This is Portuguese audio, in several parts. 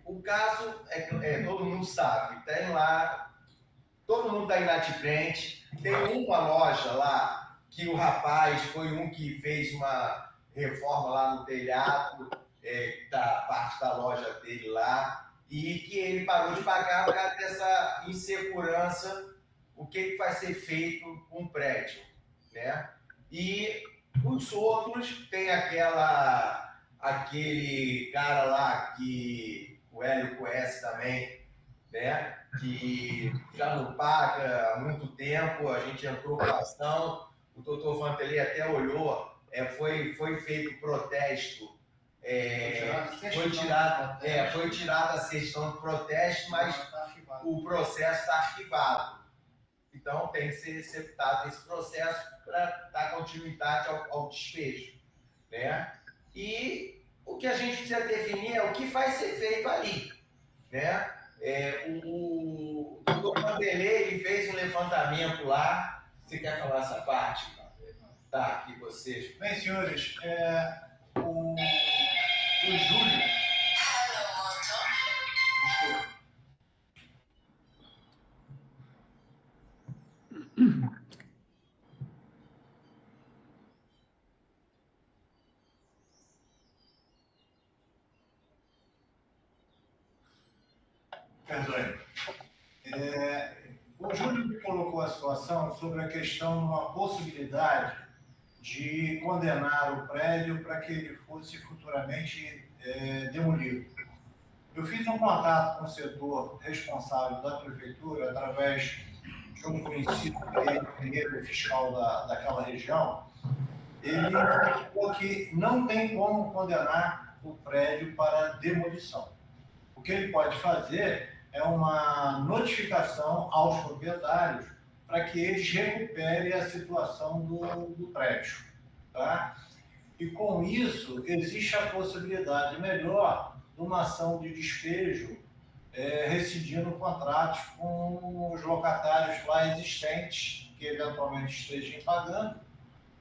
O caso todo mundo sabe, tem lá, todo mundo está inadimplente, tem uma loja lá que o rapaz foi um que fez uma reforma lá no telhado, da parte da loja dele lá, e que ele parou de pagar por causa dessa insegurança, o que vai ser feito com o prédio, né? E os outros tem aquele cara lá que o Hélio conhece também, né? Que já não paga há muito tempo, a gente entrou com a ação, o doutor Vantelli até olhou, foi feito protesto, foi tirada a sessão de protesto, mas o processo está arquivado. Então tem que ser executado esse processo para dar continuidade ao despejo, né? E o que a gente precisa definir é o que vai ser feito ali, né? O doutor Vanderlei fez um levantamento lá. Você quer falar essa parte? Tá, aqui vocês. Bem, senhores, o Júlio. Perdoe. O Júlio me colocou a situação sobre a questão de uma possibilidade de condenar o prédio para que ele fosse futuramente demolido. Eu fiz um contato com o setor responsável da prefeitura através de um conhecido engenheiro fiscal daquela região. Ele falou que não tem como condenar o prédio para demolição. O que ele pode fazer é uma notificação aos proprietários para que eles recuperem a situação do prédio. Tá? E com isso, existe a possibilidade melhor de uma ação de despejo rescindindo contratos com os locatários lá existentes, que eventualmente estejam pagando,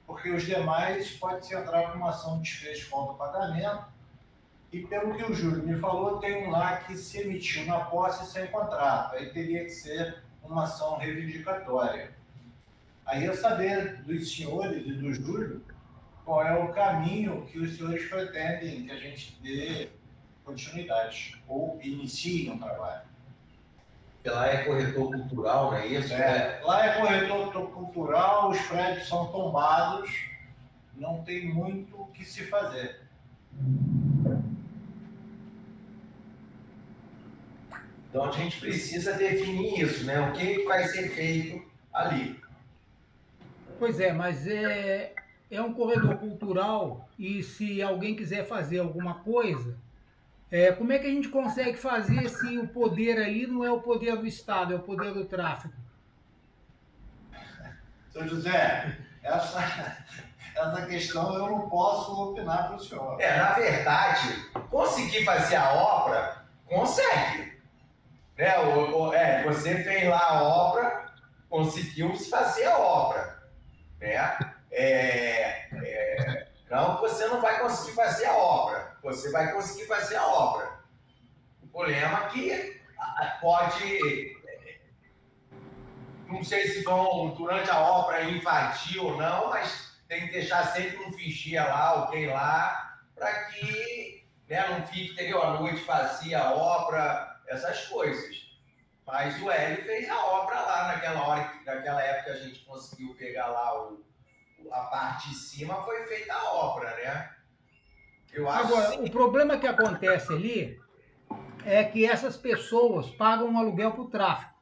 porque os demais pode-se entrar com uma ação de despejo de falta de pagamento. E pelo que o Júlio me falou, tem um lá que se emitiu na posse sem contrato. Aí teria que ser uma ação reivindicatória. Aí eu saber dos senhores e do Júlio qual é o caminho que os senhores pretendem que a gente dê continuidade ou inicie um trabalho. Lá é corretor cultural, não é isso? Lá é corretor cultural, os prédios são tombados, não tem muito o que se fazer. Então a gente precisa definir isso, né? O que vai ser feito ali. Pois é, mas é um corredor cultural e se alguém quiser fazer alguma coisa, como é que a gente consegue fazer se o poder ali não é o poder do Estado, é o poder do tráfico? Seu José, essa questão eu não posso opinar para o senhor. Na verdade, conseguir fazer a obra, consegue. Você fez lá a obra, conseguiu fazer a obra. Não, você não vai conseguir fazer a obra. Você vai conseguir fazer a obra. O problema é que pode... Não sei se vão, durante a obra, invadir ou não, mas tem que deixar sempre um vigia lá, alguém lá, para que não fique, entendeu? À noite fazia a obra, essas coisas. Mas o Hélio fez a obra lá naquela época que a gente conseguiu pegar lá a parte de cima, foi feita a obra, né? Eu acho. Agora, o problema que acontece ali é que essas pessoas pagam um aluguel para o tráfico.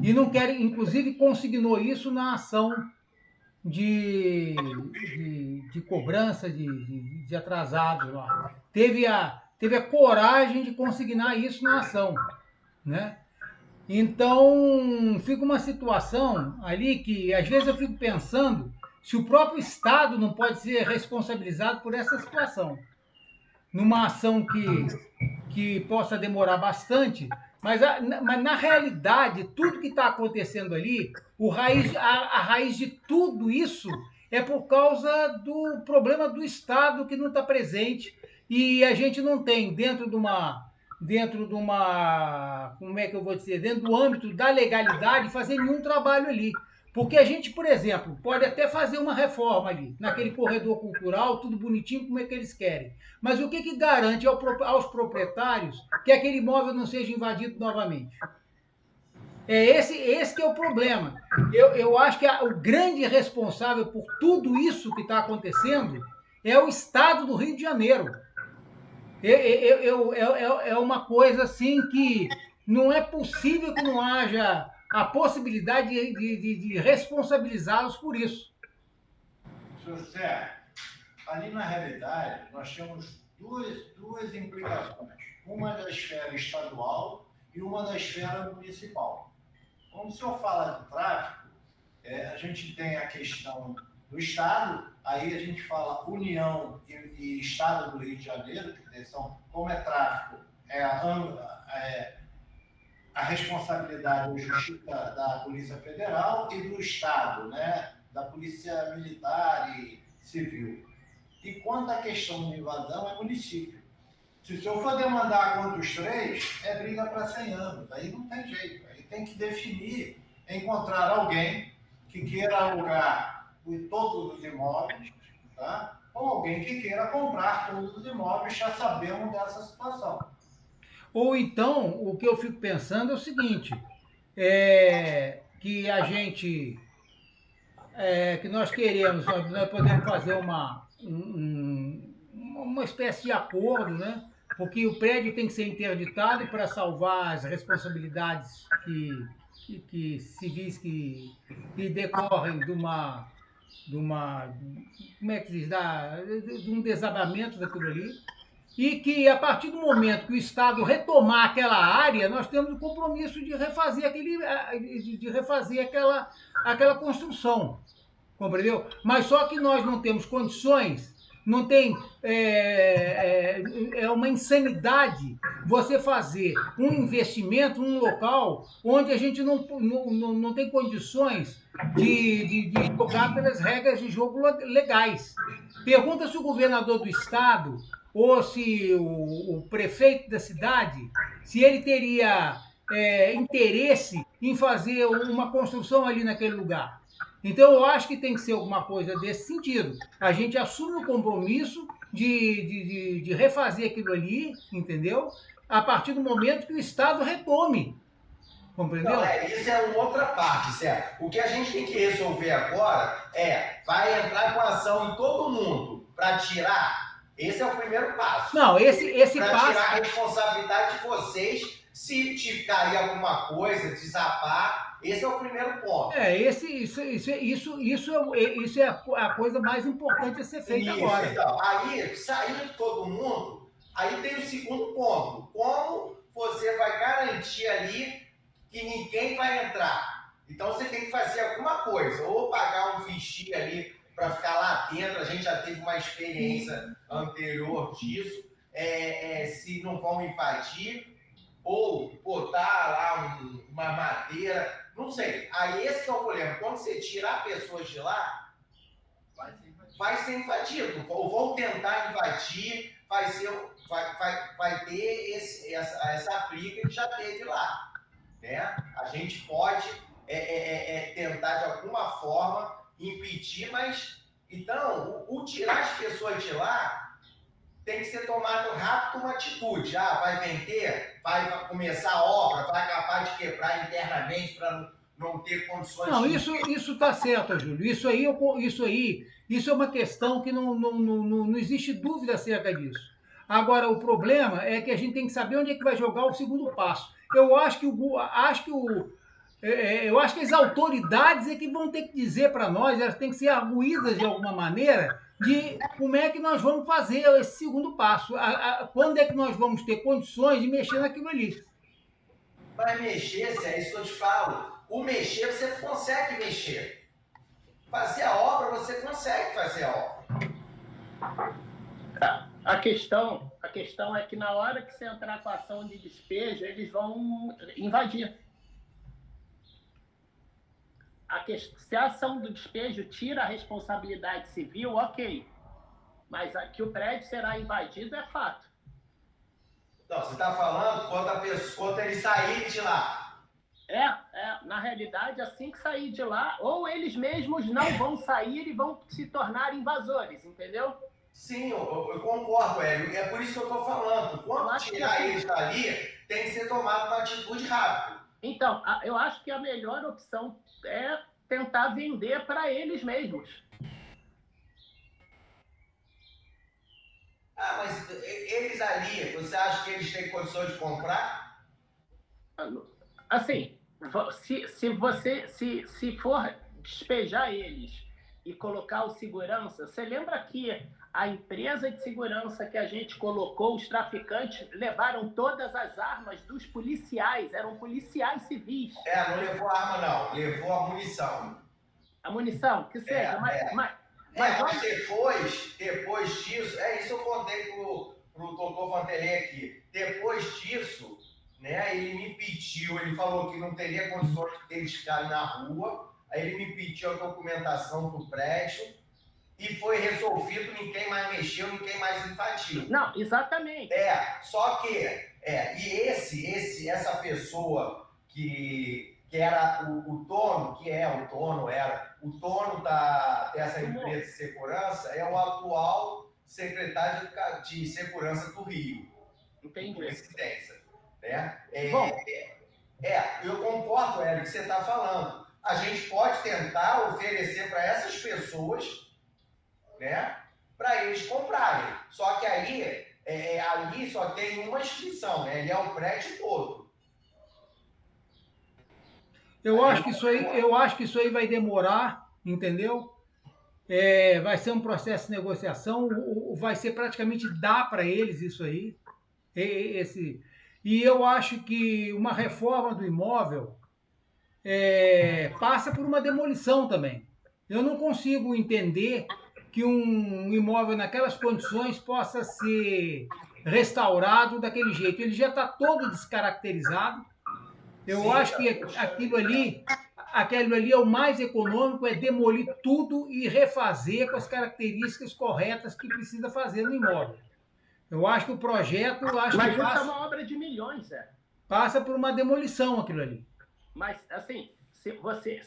E não querem, inclusive consignou isso na ação de cobrança de atrasados lá. Teve a coragem de consignar isso na ação, né? Então, fica uma situação ali que, às vezes, eu fico pensando se o próprio Estado não pode ser responsabilizado por essa situação. Numa ação que possa demorar bastante, mas na realidade, tudo que está acontecendo ali, a raiz de tudo isso é por causa do problema do Estado que não está presente, e a gente não tem como é que eu vou dizer, dentro do âmbito da legalidade, fazer nenhum trabalho ali. Porque a gente, por exemplo, pode até fazer uma reforma ali, naquele corredor cultural, tudo bonitinho, como é que eles querem. Mas o que, que garante aos proprietários que aquele imóvel não seja invadido novamente? É esse que é o problema. Eu acho que o grande responsável por tudo isso que está acontecendo é o Estado do Rio de Janeiro. É uma coisa assim que não é possível que não haja a possibilidade de responsabilizá-los por isso. Senhor José, ali na realidade nós temos duas implicações. Uma da esfera estadual e uma da esfera municipal. Quando o senhor fala de tráfico, a gente tem a questão do Estado, aí a gente fala União e Estado do Rio de Janeiro, que são, como é tráfico, a responsabilidade ou justiça da Polícia Federal e do Estado, né, da Polícia Militar e Civil. E quanto à questão de invasão, é município. Se o senhor for demandar contra os três, é briga para 100 anos. Aí não tem jeito. Aí tem que definir, encontrar alguém que queira alugar todos os imóveis, tá? Ou alguém que queira comprar todos os imóveis, já sabemos dessa situação. Ou então, o que eu fico pensando é o seguinte, que a gente, que nós queremos, nós podemos fazer uma espécie de acordo, né? Porque o prédio tem que ser interditado para salvar as responsabilidades que civis que decorrem como é que se diz, de um desabamento daquilo ali, e que a partir do momento que o Estado retomar aquela área, nós temos o compromisso de refazer, aquela construção, compreendeu? Mas só que nós não temos condições, não tem, é uma insanidade você fazer um investimento num local onde a gente não tem condições de jogar pelas regras de jogo legais. Pergunta se o governador do estado ou se o prefeito da cidade, se ele teria interesse em fazer uma construção ali naquele lugar. Então, eu acho que tem que ser alguma coisa desse sentido. A gente assume o compromisso de refazer aquilo ali, entendeu? A partir do momento que o Estado retome. Compreendeu? Não, isso é uma outra parte, certo? O que a gente tem que resolver agora vai entrar com ação em todo mundo para tirar. Esse é o primeiro passo. Não, esse passo. Para tirar a responsabilidade de vocês, se te cair alguma coisa, desabar. Esse é o primeiro ponto. Isso é a coisa mais importante a ser feita agora. Então, aí, saindo todo mundo, aí tem o segundo ponto. Como você vai garantir ali que ninguém vai entrar? Então, você tem que fazer alguma coisa. Ou pagar um fichinho ali para ficar lá dentro. A gente já teve uma experiência anterior disso. Se não vão invadir. Ou botar lá uma madeira, não sei. Aí esse que é o problema. Quando você tirar pessoas de lá, vai ser invadido. Ou vão tentar invadir, vai ter essa briga que já teve lá. Né? A gente pode tentar de alguma forma impedir, mas então o tirar as pessoas de lá tem que ser tomado rápido uma atitude. Vai vender, vai começar a obra, vai acabar de quebrar internamente para não ter condições. Não, isso está certo, Júlio. Isso é uma questão que não existe dúvida acerca disso. Agora, o problema é que a gente tem que saber onde é que vai jogar o segundo passo. Eu acho que as autoridades é que vão ter que dizer para nós, elas têm que ser arguídas de alguma maneira, de como é que nós vamos fazer esse segundo passo. Quando é que nós vamos ter condições de mexer naquilo ali? Para mexer, é isso que eu te falo. O mexer, você consegue mexer. Fazer a obra, você consegue fazer a obra. A questão é que na hora que você entrar com a ação de despejo, eles vão invadir. Se a ação do despejo tira a responsabilidade civil, ok. Mas que o prédio será invadido é fato. Não, você está falando quando eles saírem de lá. Na realidade, assim que sair de lá, ou eles mesmos não vão sair e vão se tornar invasores, entendeu? Sim, eu concordo, Hélio. É por isso que eu estou falando. Quando tirar eles dali, tem que ser tomada uma atitude rápida. Então, eu acho que a melhor opção é tentar vender para eles mesmos. Mas eles ali, você acha que eles têm condições de comprar? Assim, se for despejar eles e colocar o segurança, você lembra que a empresa de segurança que a gente colocou, os traficantes levaram todas as armas dos policiais, eram policiais civis. Não levou a arma não, levou a munição. A munição, que seja, mas depois disso, isso eu contei pro doutor Vanderlei aqui. Depois disso, né, ele me pediu, ele falou que não teria condições de eles ficarem na rua, aí ele me pediu a documentação do prédio e foi resolvido, ninguém mais mexeu, ninguém mais invadiu. Não, exatamente. Só que, essa pessoa que era o dono, o dono dessa empresa de segurança é o atual secretário de Segurança do Rio. Entendi. Coincidência. Eu concordo, Hélio, que você está falando. A gente pode tentar oferecer para essas pessoas, né, para eles comprarem. Só que aí, ali só tem uma inscrição, né? Ele é o prédio todo. Eu acho que isso aí vai demorar, entendeu? Vai ser um processo de negociação, vai ser praticamente dar para eles isso aí. E eu acho que uma reforma do imóvel passa por uma demolição também. Eu não consigo entender que um imóvel naquelas condições possa ser restaurado daquele jeito. Ele já está todo descaracterizado. Eu acho que aquilo ali é o mais econômico, é demolir tudo e refazer com as características corretas que precisa fazer no imóvel. Eu acho que o projeto... Mas isso é uma obra de milhões, Passa por uma demolição aquilo ali. Mas, assim, se você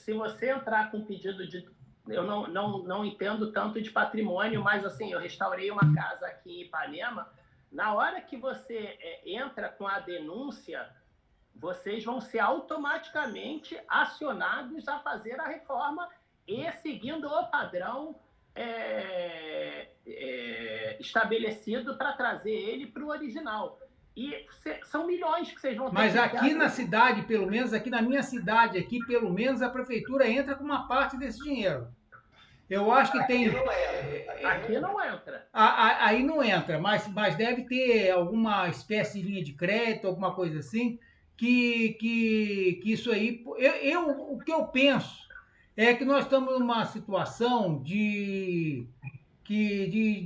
entrar com pedido de... Eu não entendo tanto de patrimônio, mas, assim, eu restaurei uma casa aqui em Ipanema. Na hora que você entra com a denúncia, vocês vão ser automaticamente acionados a fazer a reforma e seguindo o padrão estabelecido para trazer ele para o original. E são milhões que vocês vão ter. Mas aqui na cidade, pelo menos, aqui na minha cidade, aqui pelo menos a prefeitura entra com uma parte desse dinheiro. Eu acho que tem... Aqui não entra. Aí não entra, mas deve ter alguma espécie de linha de crédito, alguma coisa assim, que isso aí... O que eu penso é que nós estamos numa situação de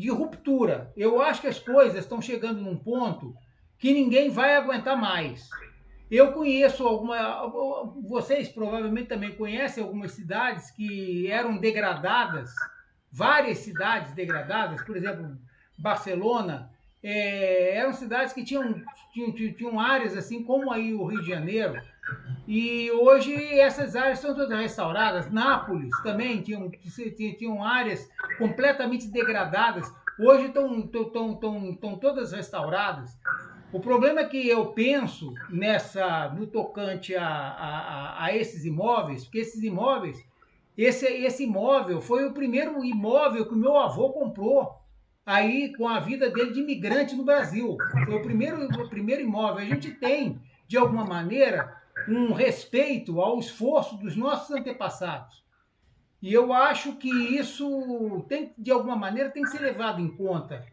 ruptura. Eu acho que as coisas estão chegando num ponto que ninguém vai aguentar mais. Eu conheço vocês provavelmente também conhecem algumas cidades que eram degradadas, várias cidades degradadas, por exemplo, Barcelona, eram cidades que tinham áreas assim como aí o Rio de Janeiro, e hoje essas áreas são todas restauradas. Nápoles também tinham áreas completamente degradadas, hoje estão todas restauradas. O problema é que eu penso no tocante a esses imóveis, porque esses imóveis, esse imóvel foi o primeiro imóvel que o meu avô comprou aí com a vida dele de imigrante no Brasil. Foi o primeiro imóvel. A gente tem, de alguma maneira, um respeito ao esforço dos nossos antepassados. E eu acho que isso, de alguma maneira, tem que ser levado em conta.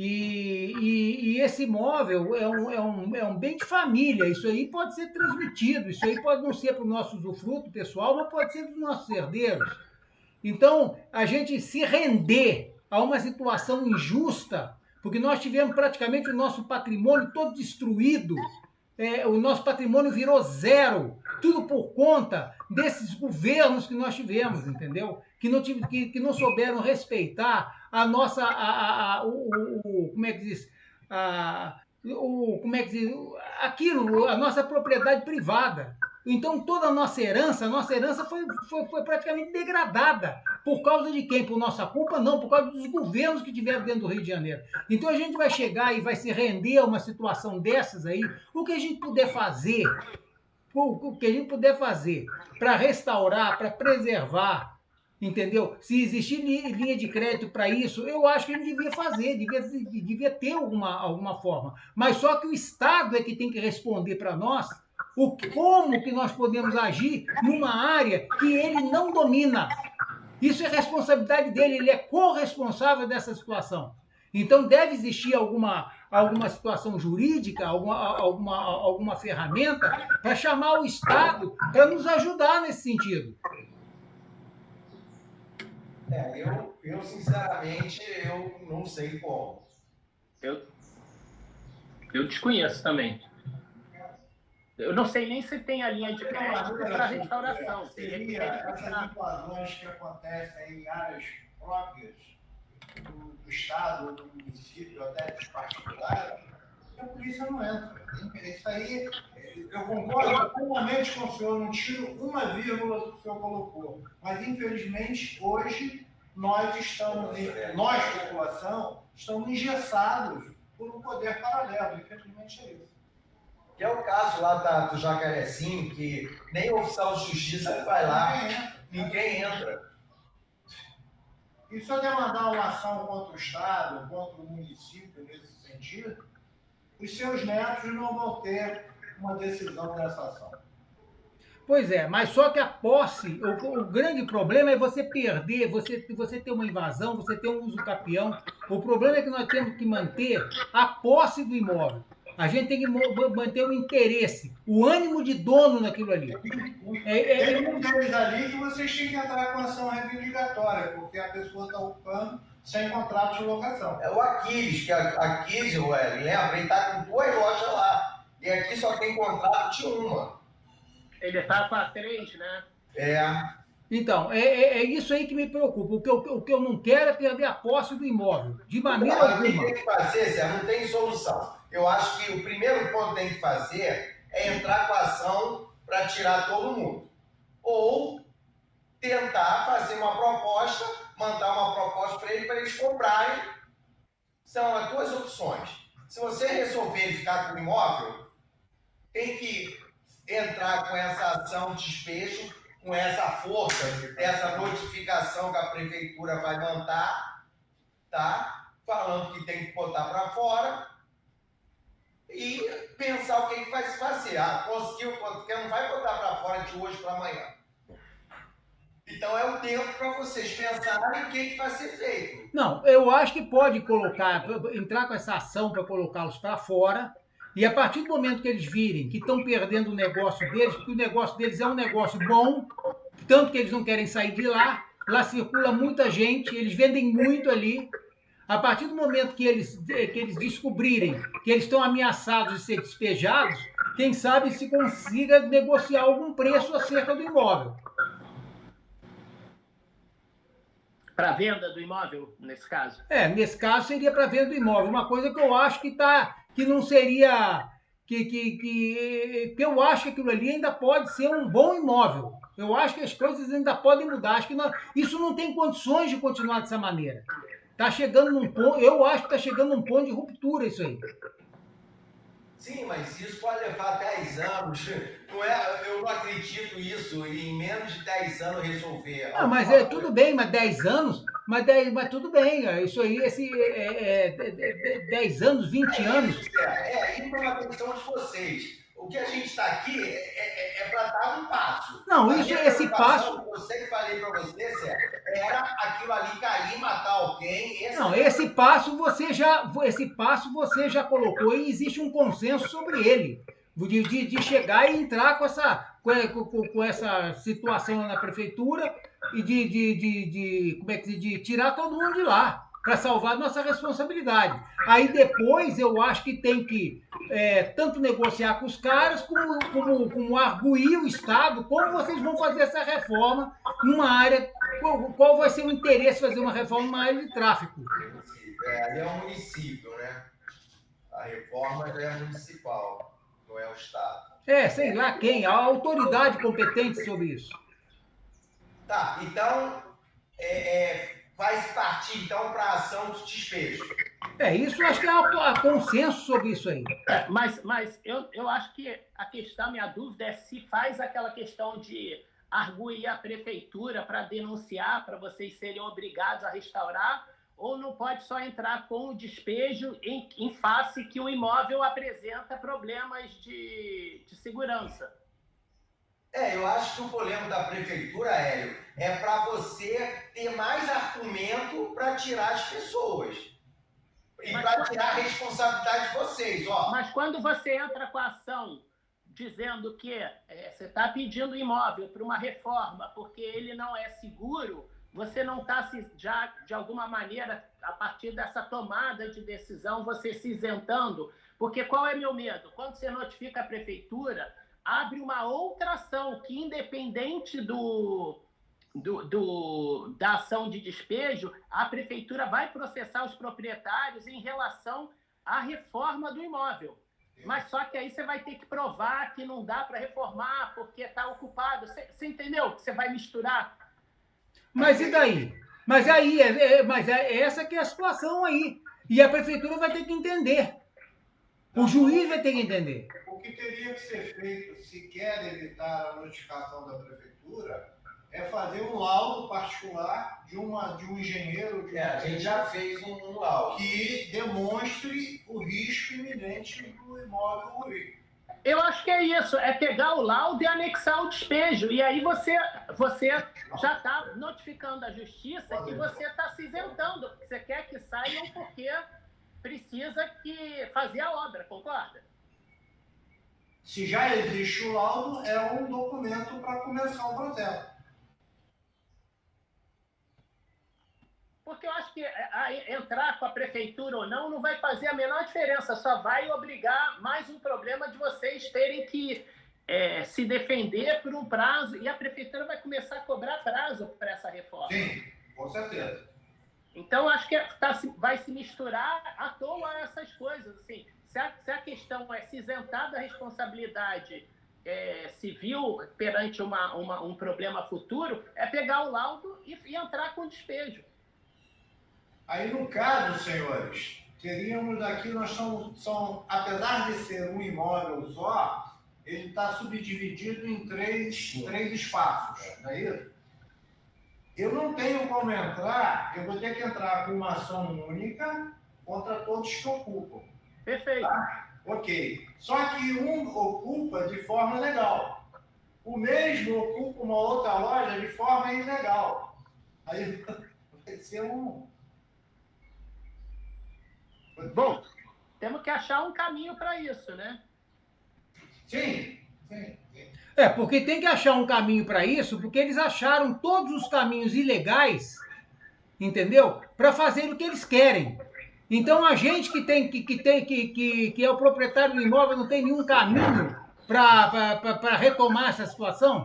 E esse imóvel é um bem de família, isso aí pode ser transmitido, isso aí pode não ser para o nosso usufruto pessoal, mas pode ser dos nossos herdeiros. Então, a gente se render a uma situação injusta, porque nós tivemos praticamente o nosso patrimônio todo destruído, o nosso patrimônio virou zero, tudo por conta desses governos que nós tivemos, entendeu? Que não souberam respeitar a nossa, como é que diz, como é que diz, aquilo, a nossa propriedade privada. Então toda a nossa herança foi praticamente degradada. Por causa de quem? Por nossa culpa? Não, por causa dos governos que tiveram dentro do Rio de Janeiro. Então a gente vai chegar e vai se render a uma situação dessas aí. O que a gente puder fazer para restaurar, para preservar, entendeu? Se existir linha de crédito para isso, eu acho que a gente devia fazer, devia ter alguma forma. Mas só que o Estado é que tem que responder para nós como que nós podemos agir numa área que ele não domina. Isso é responsabilidade dele, ele é corresponsável dessa situação. Então deve existir alguma situação jurídica, alguma ferramenta para chamar o Estado para nos ajudar nesse sentido. Eu sinceramente, eu não sei como. Eu desconheço também. Eu não sei nem se tem a linha de crédito para restauração. Seria essas invasões que acontecem em áreas próprias do Estado, ou do município, até dos particulares, a polícia não entra. Isso aí, eu concordo plenamente com o senhor, não tiro uma vírgula do que o senhor colocou. Mas, infelizmente, hoje, nós, população, estamos engessados por um poder paralelo. Infelizmente, é isso. Que é o caso lá do Jacarezinho, que nem o oficial de justiça vai lá, ninguém entra. E se eu demandar uma ação contra o Estado, contra o município nesse sentido, os seus netos não vão ter uma decisão dessa ação. Pois é, mas só que a posse, o grande problema é você perder, você ter uma invasão, você ter um uso capião. O problema é que nós temos que manter a posse do imóvel. A gente tem que manter o interesse, o ânimo de dono naquilo ali. Tem um deles ali que vocês têm que entrar com ação reivindicatória, porque a pessoa está ocupando sem contrato de locação. É o Aquiles, que Aquiles, lembra, ele está com 2 lojas lá. E aqui só tem contrato de uma. Ele está com a 3, né? Então, é isso aí que me preocupa. O que eu não quero é perder a posse do imóvel, de maneira alguma. O que tem que fazer, Zé, não tem solução. Eu acho que o primeiro ponto que tem que fazer é entrar com a ação para tirar todo mundo. Ou tentar fazer uma proposta, mandar uma proposta para eles comprarem. São as 2 opções. Se você resolver ficar com o imóvel, tem que entrar com essa ação de despejo, com essa força, essa notificação que a prefeitura vai mandar, tá? Falando que tem que botar para fora e pensar o que vai se fazer. Conseguiu, porque não vai botar para fora de hoje para amanhã. Então é o tempo para vocês pensarem o que vai ser feito. Não, eu acho que pode entrar com essa ação para colocá-los para fora. E a partir do momento que eles virem que estão perdendo o negócio deles, porque o negócio deles é um negócio bom, tanto que eles não querem sair de lá, lá circula muita gente, eles vendem muito ali. A partir do momento que eles descobrirem que eles estão ameaçados de ser despejados, quem sabe se consiga negociar algum preço acerca do imóvel. Para venda do imóvel, nesse caso? Nesse caso seria para venda do imóvel. Uma coisa que eu acho que não seria... Que eu acho que aquilo ali ainda pode ser um bom imóvel. Eu acho que as coisas ainda podem mudar. Acho que isso não tem condições de continuar dessa maneira. Tá chegando num ponto, eu acho que está chegando num ponto de ruptura isso aí. Sim, mas isso pode levar 10 anos. Eu não acredito nisso, em menos de 10 anos resolver. Mas tudo bem, mas 10 anos, mas tudo bem. Isso aí, 10 anos, 20 anos. Isso é uma questão de vocês. O que a gente está aqui é para dar um passo. Não, esse passo... Eu sempre falei para você, Sérgio, era aquilo ali cair, matar alguém. Esse passo você já colocou e existe um consenso sobre ele. De chegar e entrar com essa situação na prefeitura e de tirar todo mundo de lá, para salvar nossa responsabilidade. Aí depois eu acho que tem que tanto negociar com os caras, como arguir o Estado, como vocês vão fazer essa reforma numa área qual vai ser o interesse de fazer uma reforma numa área de tráfico? Ali é o município, né? A reforma já é municipal, não é o Estado. Sei lá quem, a autoridade competente sobre isso. Tá, então vai se partir então para a ação de despejo. Isso acho que há consenso sobre isso aí. Mas eu acho que a questão, minha dúvida é se faz aquela questão de arguir a prefeitura para denunciar, para vocês serem obrigados a restaurar, ou não pode só entrar com o despejo em face que o imóvel apresenta problemas de segurança. Eu acho que o problema da prefeitura, Hélio, é para você ter mais argumento para tirar as pessoas. E para tirar a responsabilidade de vocês, ó. Mas quando você entra com a ação dizendo que você está pedindo imóvel para uma reforma porque ele não é seguro, você não está já, de alguma maneira, a partir dessa tomada de decisão, você se isentando? Porque qual é meu medo? Quando você notifica a prefeitura, abre uma outra ação que, independente da ação de despejo, a prefeitura vai processar os proprietários em relação à reforma do imóvel. Mas só que aí você vai ter que provar que não dá para reformar porque está ocupado. Você entendeu? Você vai misturar. Mas e daí? Mas aí, essa que é a situação aí. E a prefeitura vai ter que entender. O juiz vai ter que entender. O que teria que ser feito, se quer evitar a notificação da prefeitura, é fazer um laudo particular de um engenheiro. A gente já fez um laudo. Que demonstre o risco iminente do imóvel ruim. Eu acho que é isso, é pegar o laudo e anexar o despejo. E aí você já está notificando a justiça que você está se isentando. Você quer que saiam porque precisa fazer a obra, concorda? Se já existe o laudo, é um documento para começar o processo. Porque eu acho que entrar com a prefeitura ou não vai fazer a menor diferença, só vai obrigar mais um problema de vocês terem que se defender por um prazo, e a prefeitura vai começar a cobrar prazo para essa reforma. Sim, com certeza. Então, acho que vai se misturar à toa essas coisas. Assim, se a questão é se isentar da responsabilidade civil perante um problema futuro, é pegar o laudo e entrar com despejo. Aí, no caso, senhores, teríamos aqui, apesar de ser um imóvel só, ele está subdividido em três espaços, não é isso? Eu não tenho como entrar, eu vou ter que entrar com uma ação única contra todos que ocupam. Perfeito. Tá? Ok. Só que um ocupa de forma legal. O mesmo ocupa uma outra loja de forma ilegal. Aí vai ser Bom, temos que achar um caminho para isso, né? Sim. Porque tem que achar um caminho para isso, porque eles acharam todos os caminhos ilegais, entendeu? Para fazer o que eles querem. Então a gente que é o proprietário do imóvel não tem nenhum caminho para retomar essa situação?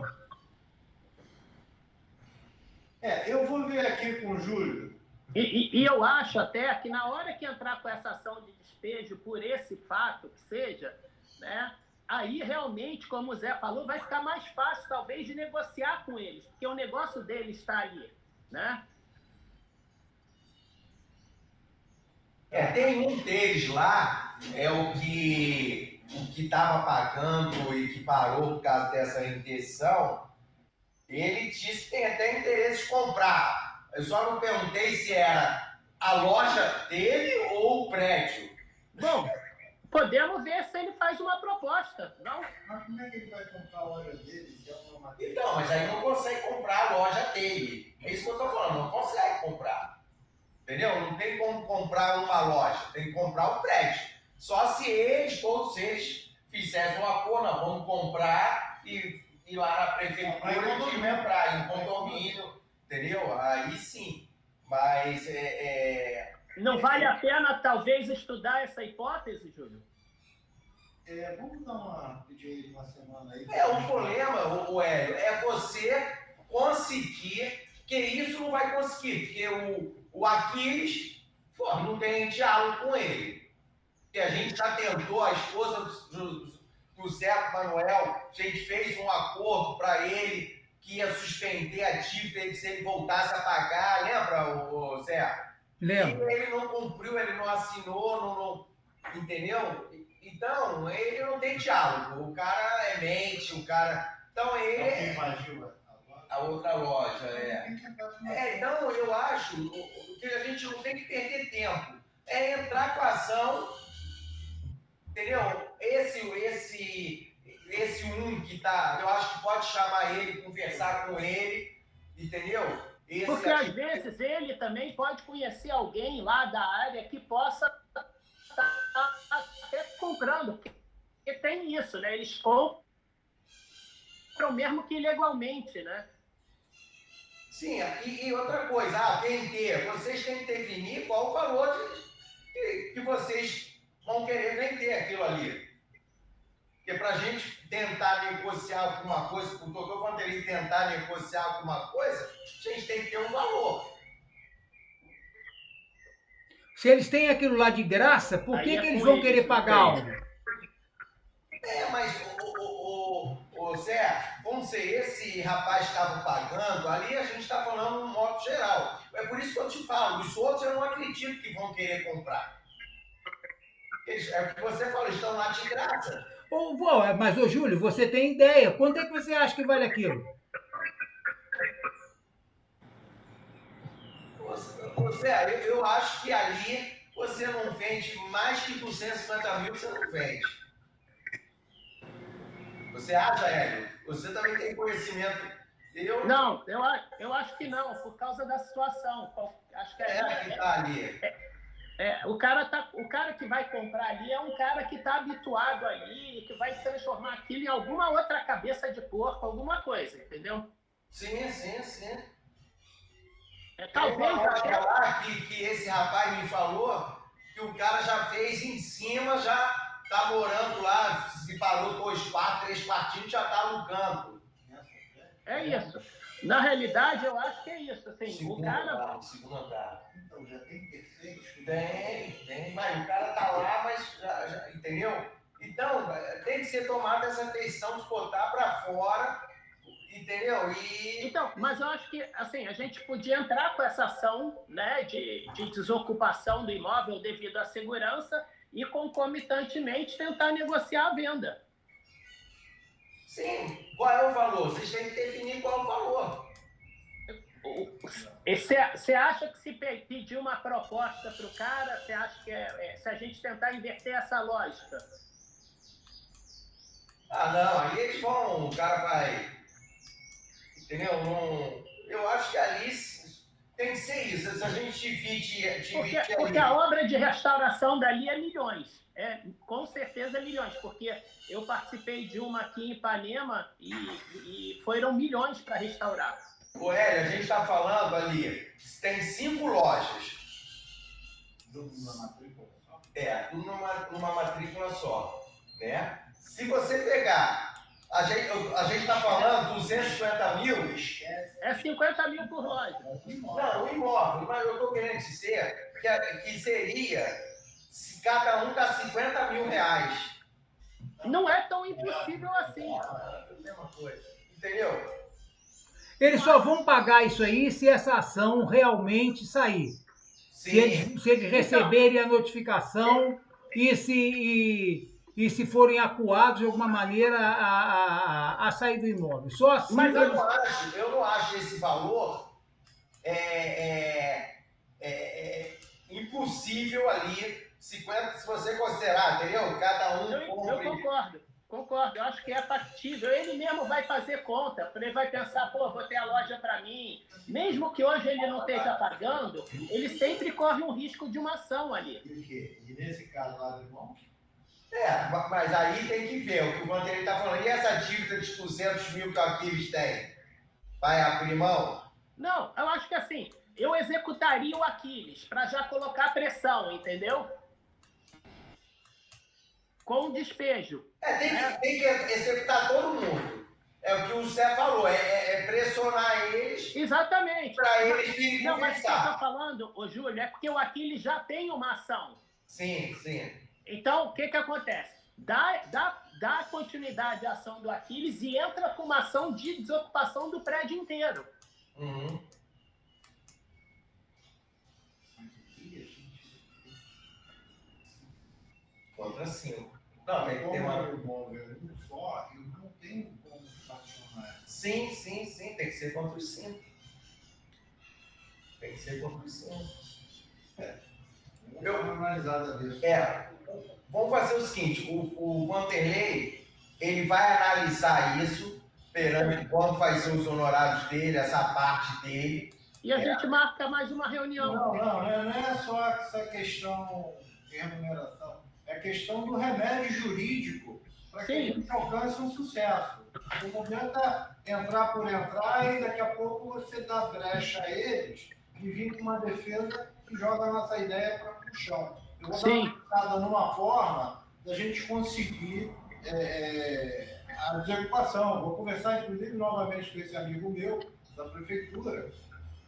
Eu vou ver aqui com o Júlio. E eu acho até que na hora que entrar com essa ação de despejo por esse fato que seja, né? Aí realmente, como o Zé falou, vai ficar mais fácil talvez de negociar com eles, porque o negócio deles está ali, né? Tem um deles lá, o que estava pagando e que parou por causa dessa intenção, ele disse que tem até interesse de comprar. Eu só não perguntei se era a loja dele ou o prédio. Bom, podemos ver se ele faz uma proposta, não? Mas como é que ele vai comprar a loja dele? Então, mas aí não consegue comprar a loja dele. É isso que eu estou falando, não consegue comprar. Entendeu? Não tem como comprar uma loja, tem que comprar o prédio. Só se todos eles fizessem um acordo, nós vamos comprar e ir lá na prefeitura e comprar em condomínio, entendeu? Aí sim. Mas não vale a pena, talvez, estudar essa hipótese, Júlio? Vamos pedir uma semana aí. O problema, o Hélio, é você conseguir Porque isso não vai conseguir, porque o Aquiles, pô, não tem diálogo com ele. Porque a gente já tentou, a esposa do Zé Manuel, a gente fez um acordo para ele que ia suspender a dívida se ele voltasse a pagar, lembra, Zé? Lembro. E ele não cumpriu, ele não assinou, não, entendeu? Então, ele não tem diálogo. O cara é mente, o cara... Então, ele... A outra loja, então, eu acho que a gente não tem que perder tempo. É entrar com a ação, entendeu? Esse que tá... Eu acho que pode chamar ele, conversar com ele, entendeu? Porque às vezes ele também pode conhecer alguém lá da área que possa estar até comprando. Porque tem isso, né? Eles compram mesmo que ilegalmente, né? Sim, e outra coisa, vender, vocês têm que definir qual o valor que vocês vão querer vender aquilo ali. Porque para a gente tentar negociar alguma coisa, com o doutor Vanderlei tentar negociar alguma coisa, a gente tem que ter um valor. Se eles têm aquilo lá de graça, por que eles vão querer pagar algo? Mas, Zé, vamos dizer, esse rapaz estava pagando, ali a gente está falando no modo geral. É por isso que eu te falo, os outros eu não acredito que vão querer comprar. É o que você falou, estão lá de graça. Mas, Júlio, você tem ideia. Quanto é que você acha que vale aquilo? Zé, eu acho que ali você não vende mais que 250 mil, você não vende. Você acha, Hélio? Você também tem conhecimento. Não, eu acho que não, por causa da situação. Acho que que está ali. O cara que vai comprar ali é um cara que está habituado ali, que vai transformar aquilo em alguma outra cabeça de porco, alguma coisa, entendeu? Sim. Talvez até lá que esse rapaz me falou que o cara já fez em cima, já tá morando lá, se parou 2 quartos, 3 quartinhos, já tá alugando. É isso. Na realidade, eu acho que é isso. Assim, segundo o cara... andar. Então, já tem terceiros? Tem, mas o cara tá lá, mas já entendeu? Então, tem que ser tomada essa decisão de botar para fora, entendeu? Então, mas eu acho que assim, a gente podia entrar com essa ação, né, de desocupação do imóvel devido à segurança e, concomitantemente, tentar negociar a venda. Sim, qual é o valor? Vocês têm que definir qual é o valor. Você acha que se pedir uma proposta para o cara, você acha que se a gente tentar inverter essa lógica? Não, aí eles vão, o cara vai, entendeu? Eu acho que ali tem que ser isso, se a gente divide porque a obra de restauração dali é milhões, com certeza milhões, porque eu participei de uma aqui em Ipanema e foram milhões para restaurar. Hélio, a gente está falando ali, tem 5 lojas. Numa matrícula só? Tudo numa matrícula só, né? Se você pegar, a gente está falando 250 mil... É 50 mil por loja. Não, o imóvel, mas eu estou querendo dizer que seria, se cada um dá 50 mil reais. Não é tão impossível assim. Mesma coisa, entendeu? Eles só vão pagar isso aí se essa ação realmente sair. Se eles receberem a notificação e se forem acuados de alguma maneira a sair do imóvel. Só assim. Mas eu não acho esse valor impossível ali, 50, se você considerar, entendeu? Cada um eu concordo, eu acho que é factível. Ele mesmo vai fazer conta, ele vai pensar, vou ter a loja para mim. Mesmo que hoje ele não esteja pagando, ele sempre corre um risco de uma ação ali. E nesse caso lá, irmão? Mas aí tem que ver o que o Vanderlei está falando. E essa dívida de 200 mil que o Aquiles tem? Vai abrir mão? Não, eu acho que assim, eu executaria o Aquiles para já colocar pressão, entendeu? Com o despejo. Tem que executar todo mundo. É o que o Zé falou, é pressionar eles Exatamente. para eles virem Não, mas o que eu conversar. estou falando, ô Júlio, é porque o Aquiles já tem uma ação. Sim, sim. Então, o que acontece? Dá continuidade à ação do Aquiles e entra com uma ação de desocupação do prédio inteiro. Uhum. Contra 5. Não, tem que ter uma... um só, eu não tenho como estacionar. Sim, tem que ser contra os 5. Tem que ser contra os 5. Vamos dar uma analisada disso. Vamos fazer o seguinte, o Vanderlei, ele vai analisar isso, perante quando vai ser os honorários dele, essa parte dele. E a gente marca mais uma reunião. Não é só essa questão de remuneração, é questão do remédio jurídico para que a gente alcance um sucesso. O momento é entrar por entrar e daqui a pouco você dá brecha a eles e vir com uma defesa que joga a nossa ideia para o chão. Eu vou dar uma pensada numa forma da gente conseguir a desocupação. Vou conversar, inclusive, novamente com esse amigo meu da prefeitura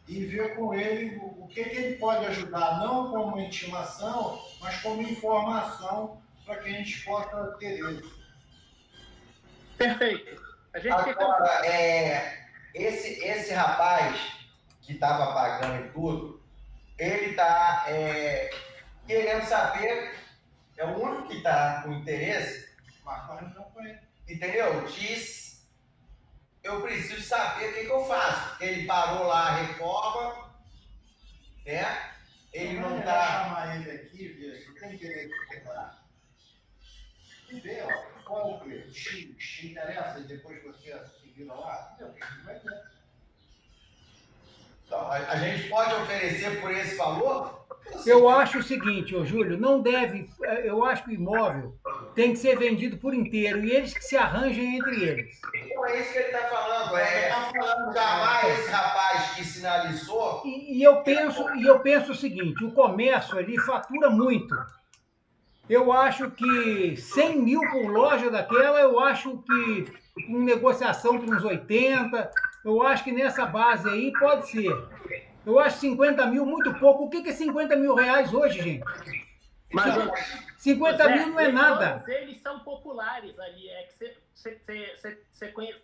e ver com ele o que ele pode ajudar, não como intimação, mas como informação para que a gente possa ter êxito. Perfeito. A gente agora, esse rapaz que estava pagando e tudo, ele está querendo saber, é o único que está com interesse, entendeu? Diz, eu preciso saber o que eu faço. Ele parou lá a reforma, né? Ele não está... chamar ele aqui, ver se tem interesse em comprar. E ver, qual o preço? Te interessa e depois você se vira lá? Meu, vai ter. Então, a gente pode oferecer por esse valor? Eu acho o seguinte, ô Júlio, não deve... Eu acho que o imóvel tem que ser vendido por inteiro e eles que se arranjem entre eles. Não é isso que ele está falando. Chamar esse rapaz que sinalizou... E eu penso o seguinte, o comércio ali fatura muito. Eu acho que 100 mil por loja daquela, eu acho que com negociação por uns 80, eu acho que nessa base aí pode ser. Eu acho 50 mil muito pouco. O que é 50 mil reais hoje, gente? Mas, 50 mil não é nada. Todos eles são populares ali. É que você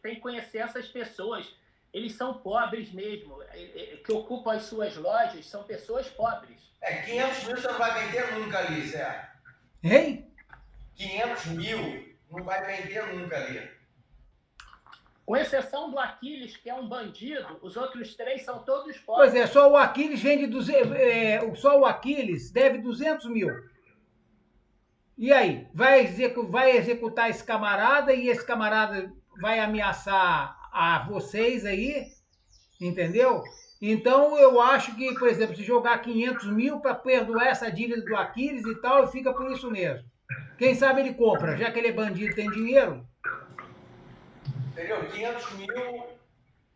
tem que conhecer essas pessoas. Eles são pobres mesmo. Que ocupam as suas lojas são pessoas pobres. 500 mil você não vai vender nunca ali, Zé. Hein? 500 mil não vai vender nunca ali. Com exceção do Aquiles, que é um bandido, os outros 3 são todos pobres. Pois é, só o Aquiles vende só o Aquiles deve 200 mil. E aí? Vai executar esse camarada e esse camarada vai ameaçar a vocês aí, entendeu? Então eu acho que, por exemplo, se jogar 500 mil para perdoar essa dívida do Aquiles e tal, fica por isso mesmo. Quem sabe ele compra, já que ele é bandido e tem dinheiro. Entendeu? 500 mil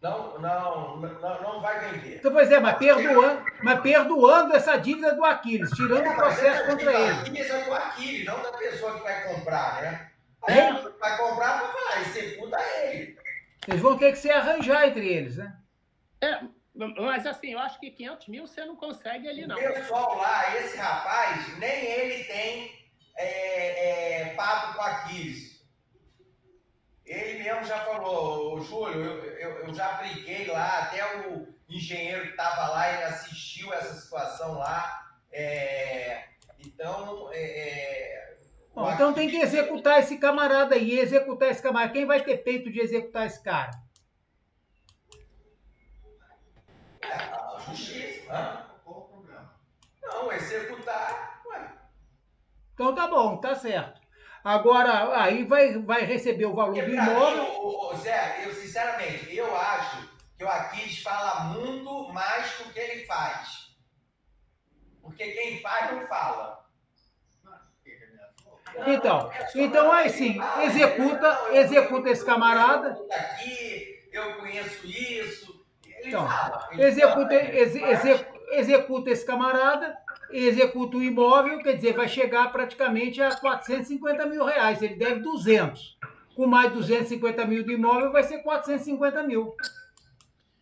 não vai vender. Então, pois é, mas perdoando essa dívida do Aquiles, tirando o processo contra ele. Aquiles é do Aquiles, não da pessoa que vai comprar, né? Vai comprar, vai falar, executa ele. Eles vão ter que se arranjar entre eles, né? Mas assim, eu acho que 500 mil você não consegue ali, não. O pessoal lá, esse rapaz, nem ele tem papo com Aquiles. Ele mesmo já falou, Júlio, eu já briguei lá, até o engenheiro que estava lá, ele assistiu essa situação lá. Então, Bom, então tem que executar esse camarada aí, executar esse camarada. Quem vai ter peito de executar esse cara? A justiça. Qual o problema? Não, executar, ué. Então tá bom, tá certo. Agora, aí vai receber o valor do imóvel. Zé, eu sinceramente, eu acho que o Aquiles fala muito mais do que ele faz. Porque quem faz não fala. Então aí sim, executa esse camarada. Aqui, eu conheço isso. Ele Então, fala. Executa esse camarada, executa o imóvel, quer dizer, vai chegar praticamente a 450 mil reais. Ele deve 200. com mais 250 mil de imóvel, vai ser 450 mil.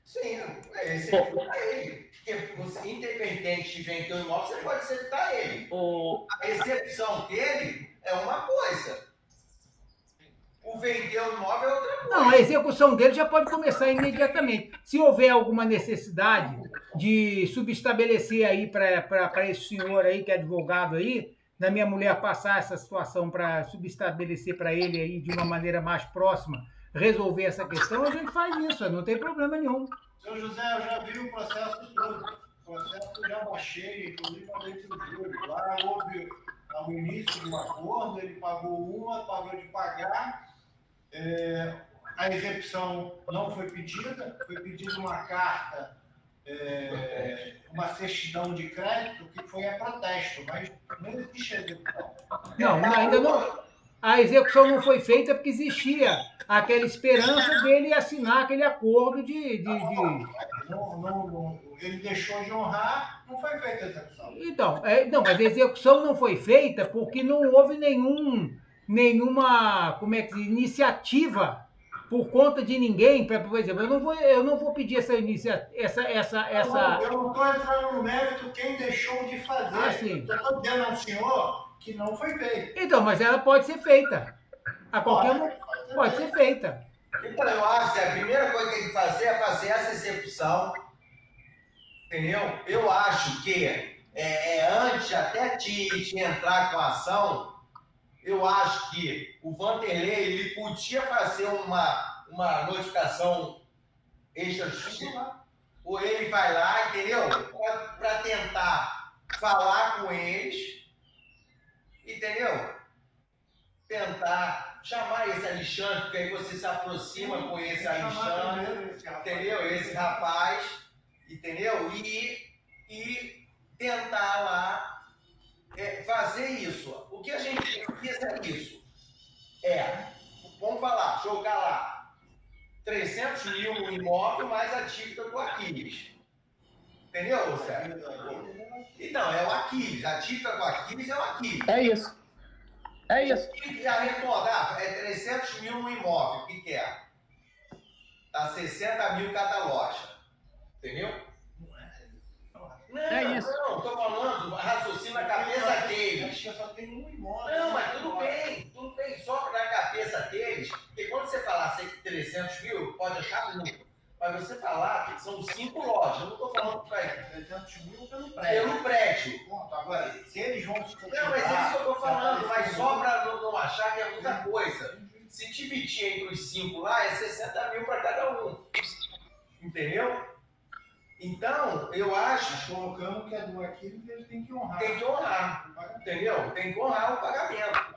Sim, é executar ele. Porque você, independente de vender o imóvel, você pode executar ele. A execução dele é uma coisa. O vender o imóvel é outra coisa. Não, a execução dele já pode começar imediatamente. Se houver alguma necessidade de subestabelecer aí para esse senhor aí, que é advogado aí, da minha mulher passar essa situação para subestabelecer para ele aí de uma maneira mais próxima, resolver essa questão, a gente faz isso, não tem problema nenhum. Seu José, eu já vi o processo todo. O processo eu já baixei, inclusive falei com o Júlio. Lá houve o início de um acordo, ele pagou parou de pagar. A execução não foi pedida, foi pedida uma carta, uma certidão de crédito, que foi a protesto, mas não existe execução. Não, ainda não. A execução não foi feita porque existia aquela esperança dele assinar aquele acordo de... Não, ele deixou de honrar, não foi feita a execução. Então, não, mas a execução não foi feita porque não houve nenhuma, como é que diz, iniciativa por conta de ninguém, por exemplo, eu não vou pedir essa iniciativa, Não, eu não estou entrando no mérito quem deixou de fazer. Ah, sim. Eu estou dizendo ao senhor que não foi feito. Então, mas ela pode ser feita. A qualquer momento pode ser feita. Então, eu acho que a primeira coisa que tem que fazer é fazer essa execução, entendeu? Eu acho que antes até de entrar com a ação, eu acho que o Vanderlei ele podia fazer uma notificação extra-justiça, ou ele vai lá, entendeu? Para tentar falar com eles, entendeu? Tentar chamar esse Alexandre, porque aí você se aproxima com esse Alexandre, entendeu? Esse rapaz, entendeu? E tentar lá fazer isso. O que a gente precisa é isso. Vamos falar, jogar lá 300 mil no imóvel mais a dívida do Aquiles. Entendeu, Sérgio? Então, é o Aquiles. A dívida do Aquiles é o Aquiles. É isso. É isso. E arredondar, 300 mil no imóvel, o que é? Tá 60 mil cada loja. Entendeu? É isso. Não, tô falando, raciocínio na cabeça deles. Acho que só tem um imóvel. Não, mas tudo bem, só na cabeça deles, porque quando você falar 300 mil, pode achar muito. Mas você falar que são 5 lojas, eu não estou falando para 300 mil pelo prédio. pelo prédio. Ponto. Agora, se eles vão se Não, mas é isso que eu estou falando, mas só para não achar que é muita coisa. Se dividir entre os 5 lá, é 60 mil para cada um. Entendeu? Então, eu acho. Colocando que é do Aquiles, ele tem que honrar. Tem que honrar, entendeu? Tem que honrar o pagamento.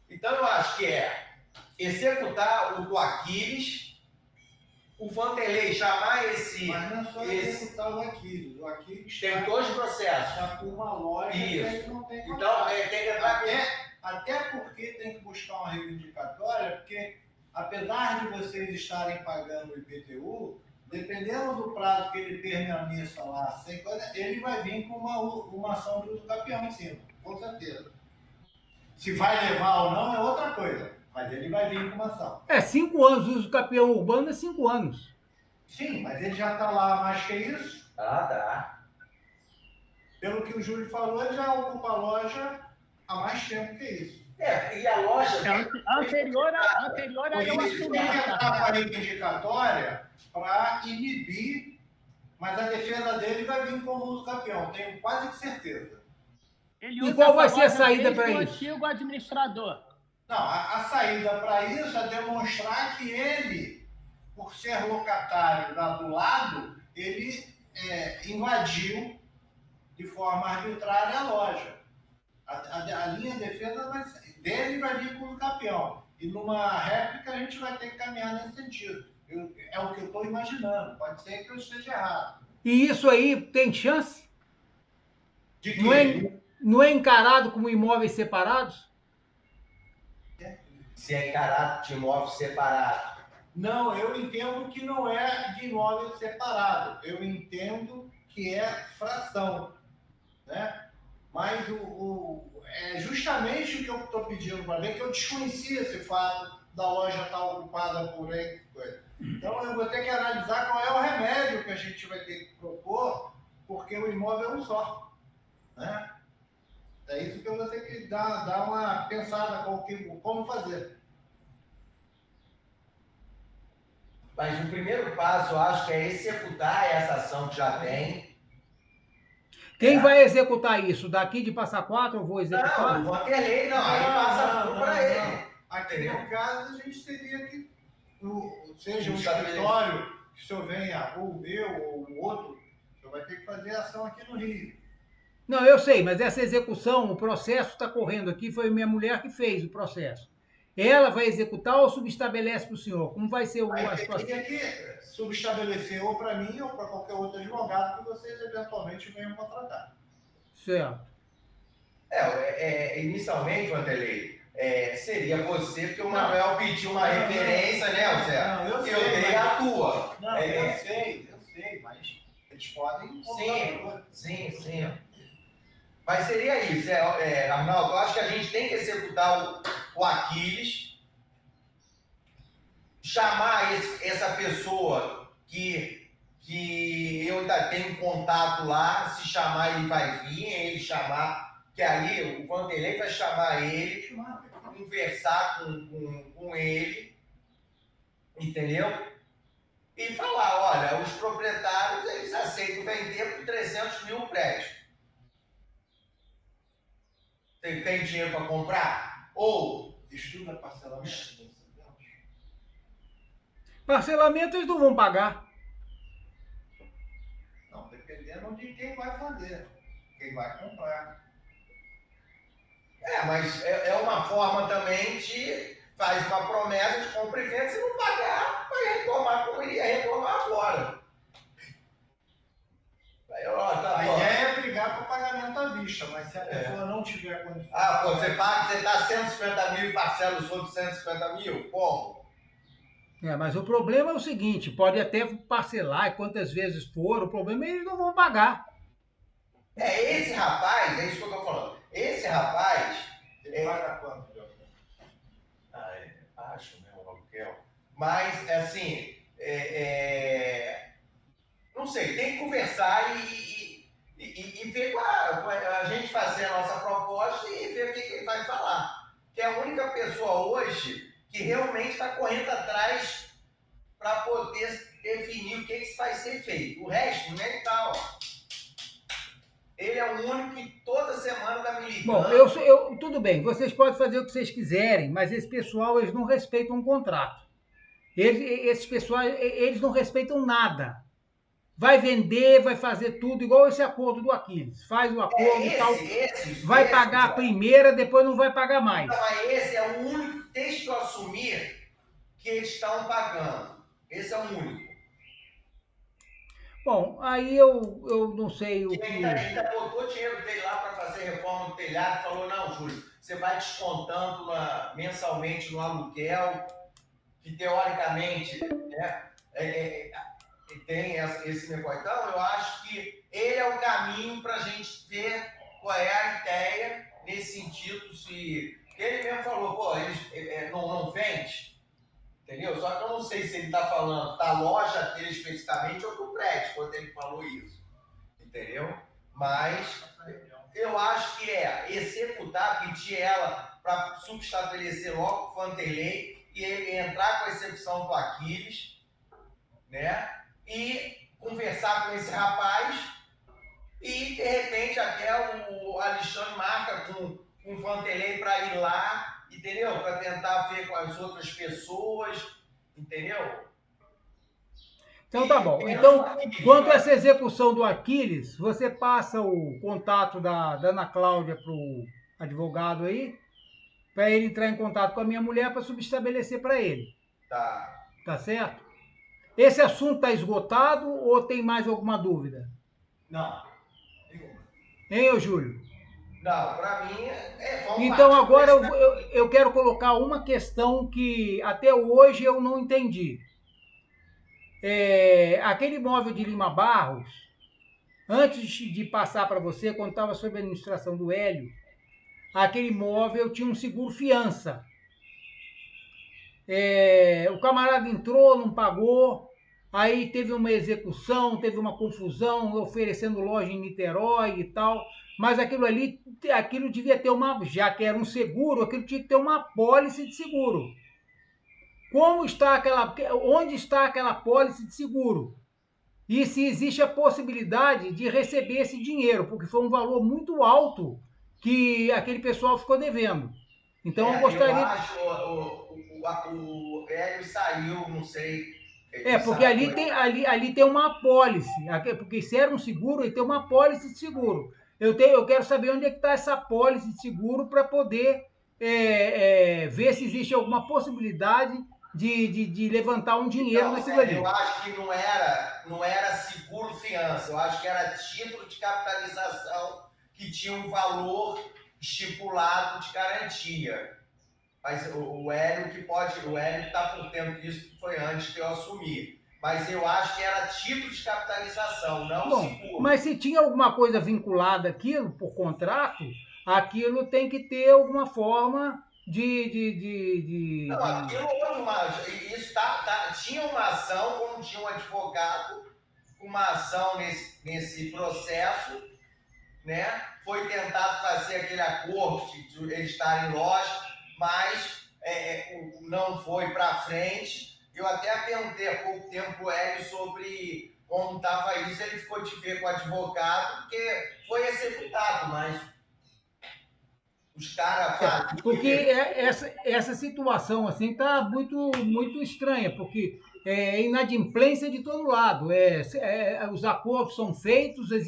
Então, eu acho que executar o do Aquiles, o Vanderlei chamar esse. Mas não é só executar o Aquiles. O Aquiles tem dois processos. Está com uma loja que ele não tem Então, contrato. tem que entrar. Até porque tem que buscar uma reivindicatória, porque apesar de vocês estarem pagando o IPTU, dependendo do prazo que ele permaneça lá, sem coisa, ele vai vir com uma ação de uso capião em cima, com certeza. Se vai levar ou não é outra coisa, mas ele vai vir com uma ação. 5 anos, uso capião urbano é 5 anos. Sim, mas ele já está lá há mais que isso. Ah, tá. Pelo que o Júlio falou, ele já ocupa a loja há mais tempo que isso. E a loja. Anterior a eu Ele assumir. tem que entrar com a reivindicatória para inibir, mas a defesa dele vai vir como uso campeão, tenho quase que certeza. Ele E usa qual vai essa ser a loja saída desde para o isso? antigo administrador. Não, a saída para isso é demonstrar que ele, por ser locatário lá do lado, ele invadiu de forma arbitrária a loja. A linha de defesa dele vai vir como campeão. E numa réplica a gente vai ter que caminhar nesse sentido. É o que eu estou imaginando. Pode ser que eu esteja errado. E isso aí tem chance? De que Não é encarado como imóveis separados? Se é encarado de imóvel separado. Não, eu entendo que não é de imóvel separado. Eu entendo que é fração, né? Mas é justamente o que eu estou pedindo para ver, que eu desconhecia esse fato da loja estar ocupada por aí. Então eu vou ter que analisar qual é o remédio que a gente vai ter que propor, porque o imóvel é um só. Né? É isso que eu vou ter que dar uma pensada como fazer. Mas o primeiro passo, eu acho que é executar essa ação que já tem. Quem vai executar isso? Daqui de Passa Quatro eu vou executar? Não, o Vanderlei não, aí passa tudo para ele. Aqui Entendeu? no caso, a gente teria que, seja um escritório, que o senhor venha, ou eu, ou o outro, o senhor vai ter que fazer ação aqui no Rio. Não, eu sei, mas essa execução, o processo está correndo aqui, foi minha mulher que fez o processo. Ela vai executar ou subestabelece para o senhor? Como vai ser a situação? Teria que subestabelecer ou para mim ou para qualquer outro advogado que vocês eventualmente venham contratar. Certo. Inicialmente, Vanderlei, seria você, porque o Manuel pediu uma referência, né, Zé? Não, eu dei a tua. Não, eu sei, mas eles podem... Sim. Mas seria isso, Arnaldo, eu acho que a gente tem que executar o Aquiles, chamar essa pessoa que eu ainda tenho contato lá, se chamar ele vai vir, ele chamar, que aí o Vanderlei vai chamar ele, conversar com ele, entendeu? E falar, olha, os proprietários, eles aceitam vender por 300 mil o prédio. Você tem dinheiro para comprar? Ou estuda parcelamento? Parcelamento eles não vão pagar. Não, dependendo de quem vai fazer, quem vai comprar. Mas é uma forma também de faz uma promessa de compra e venda, se não pagar, vai reclamar como iria reclamar agora. A ideia é brigar por pagamento à vista, mas se a pessoa não tiver condições... você dá 150 mil e parcela os outros 150 mil? Como? Mas o problema é o seguinte, pode até parcelar quantas vezes for, o problema é que eles não vão pagar. Esse rapaz, é isso que eu estou falando. Esse rapaz... Ele paga quanto, Deus? Acho, né, o aluguel. Mas, assim, não sei, tem que conversar e ver a gente fazer a nossa proposta e ver o que ele vai falar. Que é a única pessoa hoje que realmente está correndo atrás para poder definir o que vai ser feito. O resto, não é tal. Ele é o único que toda semana está me ligando. Bom, tudo bem, vocês podem fazer o que vocês quiserem, mas esse pessoal, eles não respeitam um contrato. Esses pessoal, eles não respeitam nada. Vai vender, vai fazer tudo, igual esse acordo do Aquiles. Faz o acordo e tal. Vai pagar a primeira, depois não vai pagar mais. Não, mas esse é o único que tem que assumir que eles estão pagando. Esse é o único. Bom, aí eu não sei o que... Ele ainda botou dinheiro dele lá para fazer reforma do telhado e falou, não, Júlio, você vai descontando mensalmente no aluguel, que teoricamente tem esse negócio. Então, eu acho que ele é o caminho para a gente ver qual é a ideia nesse sentido. Ele mesmo falou, eles não vende. Entendeu? Só que eu não sei se ele está falando da loja dele especificamente ou do prédio, quando ele falou isso. Entendeu? Mas eu acho que executar, pedir ela para subestabelecer logo o Vanderlei e ele entrar com a execução do Aquiles, né? E conversar com esse rapaz e, de repente, até o Alexandre marca com o Vanderlei para ir lá, entendeu? Para tentar ver com as outras pessoas, entendeu? Então tá bom. Então, quanto a essa execução do Aquiles, você passa o contato da Ana Cláudia para o advogado aí, para ele entrar em contato com a minha mulher para subestabelecer para ele. Tá. Tá certo? Esse assunto está esgotado ou tem mais alguma dúvida? Não. Hein, ô Júlio? Não, para mim então agora eu quero colocar uma questão que até hoje eu não entendi. Aquele imóvel de Lima Barros, Antes de passar para você, quando estava sob a administração do Hélio, aquele imóvel tinha um seguro fiança. O camarada entrou, não pagou, aí teve uma execução, teve uma confusão, oferecendo loja em Niterói e tal, mas aquilo devia ter já que era um seguro, aquilo tinha que ter uma apólice de seguro. Onde está aquela apólice de seguro? E se existe a possibilidade de receber esse dinheiro, porque foi um valor muito alto que aquele pessoal ficou devendo. Então eu gostaria. Eu acho o Hélio saiu, não sei. Porque ali tem uma apólice, porque se era um seguro, ele tem uma apólice de seguro. Eu quero saber onde é que está essa apólice de seguro para poder ver se existe alguma possibilidade de levantar um dinheiro naquilo ali. Eu acho que não era seguro fiança, eu acho que era título de capitalização que tinha um valor estipulado de garantia. Mas o Hélio está por dentro disso, que foi antes de eu assumir. Mas eu acho que era título de capitalização, não seguro. Mas se tinha alguma coisa vinculada àquilo, por contrato, aquilo tem que ter alguma forma Não, aquilo tinha uma ação, como tinha um advogado, uma ação nesse processo, né? Foi tentado fazer aquele acordo de eles estarem em loja, mas não foi para frente. Eu até perguntei há pouco tempo para o Hélio sobre como estava isso, ele ficou de ver com o advogado, porque foi executado, mas os caras... Porque essa situação assim está muito, muito estranha, porque é inadimplência de todo lado. Os acordos são feitos, as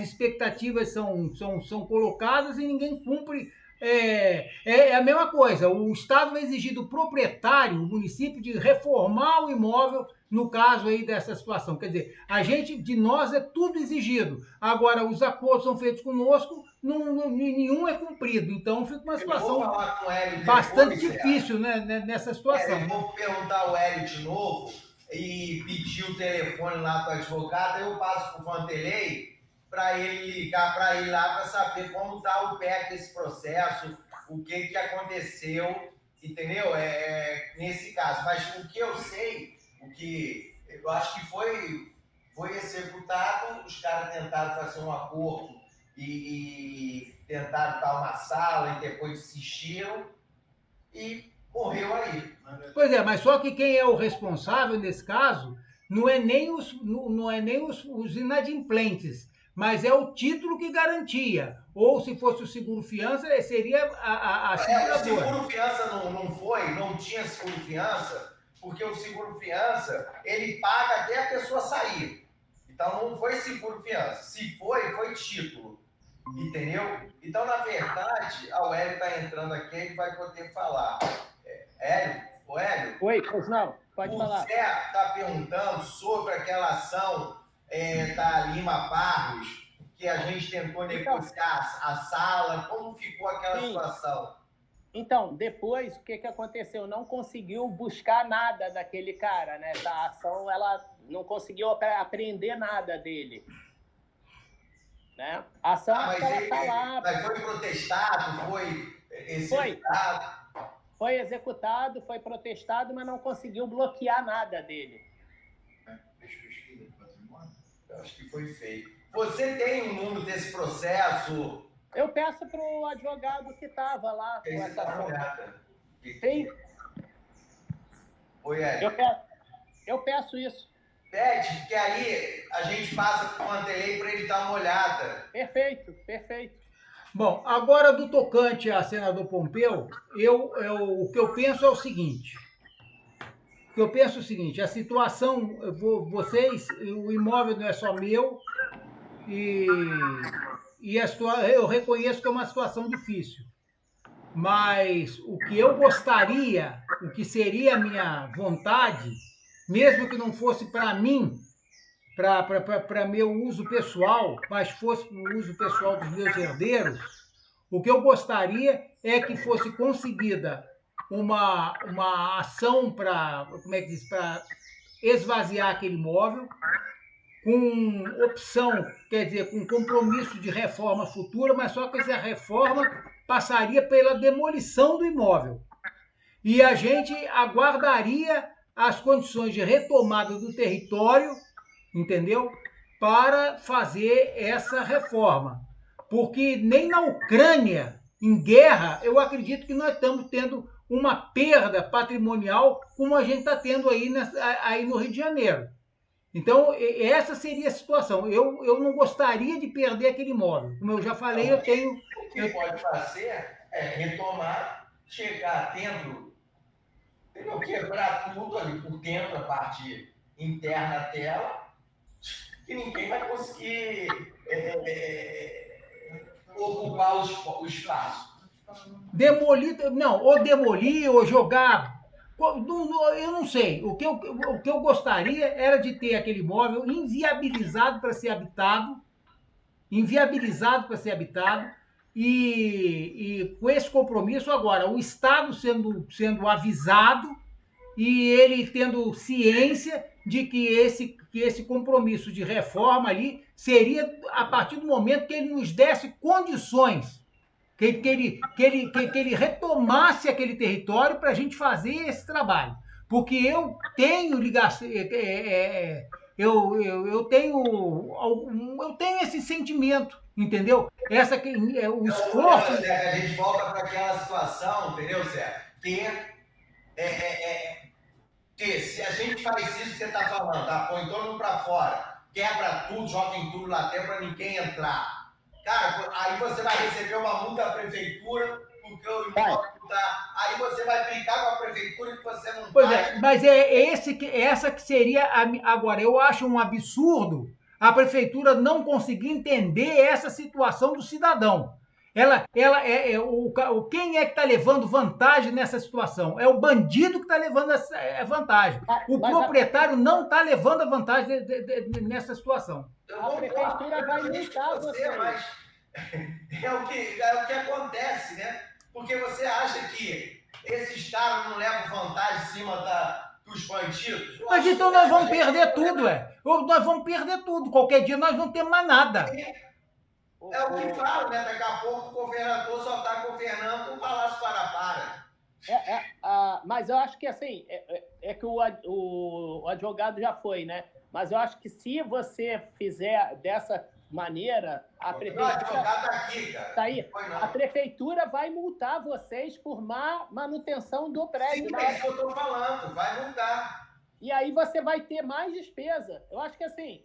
expectativas são colocadas e ninguém cumpre. É a mesma coisa, o Estado vai exigir do proprietário, o município, de reformar o imóvel, no caso aí dessa situação. Quer dizer, de nós é tudo exigido. Agora, os acordos são feitos conosco, nenhum é cumprido. Então, fica uma situação bastante difícil, né, nessa situação. Eu vou perguntar ao Hélio de novo e pedir o telefone lá para o advogado, eu passo para o Vanderlei para ele ligar para ele lá para saber como está o pé desse processo, o que aconteceu, entendeu? Nesse caso. Mas o que eu sei, eu acho que foi executado, os caras tentaram fazer um acordo e tentaram dar uma sala e depois desistiram e morreu aí. Pois é, mas só que quem é o responsável nesse caso não é nem os inadimplentes, mas é o título que garantia. Ou se fosse o seguro-fiança, seria a seguradora. O seguro-fiança não tinha seguro-fiança, porque o seguro-fiança, ele paga até a pessoa sair. Então não foi seguro-fiança. Se foi título. Entendeu? Então, na verdade, o Hélio está entrando aqui, ele vai poder falar. Hélio? Oi, pois não, pode falar. O Zé está perguntando sobre aquela ação da Lima Barros, que a gente tentou negociar a sala, como ficou aquela situação? Então, depois, o que aconteceu? Não conseguiu buscar nada daquele cara, né? A ação, ela não conseguiu apreender nada dele. Né? A ação está lá. Mas foi protestado, foi executado? Foi executado, foi protestado, mas não conseguiu bloquear nada dele. Eu acho que foi feito. Você tem um número desse processo? Eu peço para o advogado que estava lá. Tem essa olhada. Sim. Oi, Hélio. Eu peço isso. Pede, porque aí a gente passa para o Vanderlei para ele dar uma olhada. Perfeito. Bom, agora do tocante a senador Pompeu, o que eu penso é o seguinte. A situação, o imóvel não é só meu, e eu reconheço que é uma situação difícil. Mas o que eu gostaria, o que seria a minha vontade, mesmo que não fosse para mim, para meu uso pessoal, mas fosse para o uso pessoal dos meus herdeiros, o que eu gostaria é que fosse conseguida uma ação para esvaziar aquele imóvel, com opção, quer dizer, com compromisso de reforma futura, mas só que essa reforma passaria pela demolição do imóvel. E a gente aguardaria as condições de retomada do território, entendeu? Para fazer essa reforma. Porque nem na Ucrânia, em guerra, eu acredito que nós estamos tendo uma perda patrimonial como a gente está tendo aí no Rio de Janeiro. Então, essa seria a situação. Eu não gostaria de perder aquele imóvel. Como eu já falei, eu tenho... O que pode fazer é retomar, chegar tendo, quebrar tudo ali por dentro, a parte interna dela, que ninguém vai conseguir ocupar o espaço. Demolir, não, ou demolir, ou jogar. Eu não sei. O que eu gostaria era de ter aquele imóvel inviabilizado para ser habitado, e com esse compromisso agora, o Estado sendo avisado e ele tendo ciência de que esse compromisso de reforma ali seria a partir do momento que ele nos desse condições, que ele retomasse aquele território para a gente fazer esse trabalho. Porque eu tenho ligação, eu tenho esse sentimento, entendeu? O esforço... A gente volta para aquela situação, entendeu, Zé? Que se a gente faz isso que você está falando, tá? Põe todo mundo para fora, quebra tudo, joga em tudo lá dentro para ninguém entrar. Cara, aí você vai receber uma multa da prefeitura, porque o imóvel tá. Aí você vai brincar com a prefeitura que você não Pois é, mas essa que seria agora, eu acho um absurdo a prefeitura não conseguir entender essa situação do cidadão. Quem é que está levando vantagem nessa situação? É o bandido que está levando essa vantagem. O proprietário não está levando a vantagem nessa situação. A prefeitura vai multar você. Mas é o que acontece, né? Porque você acha que esses caras não levam vantagem em cima dos bandidos? Mas então nós vamos perder tudo, Nós vamos perder tudo. Qualquer dia nós não temos mais nada. É o que fala, né? Daqui a pouco o governador só está governando com o Palácio Guanabara. Mas eu acho que assim, que o advogado já foi, né? Mas eu acho que se você fizer dessa maneira, a prefeitura... O advogado está aqui, cara. Tá aí. A prefeitura vai multar vocês por má manutenção do prédio. Sim, é isso que eu estou falando, vai multar. E aí você vai ter mais despesa. Eu acho que assim,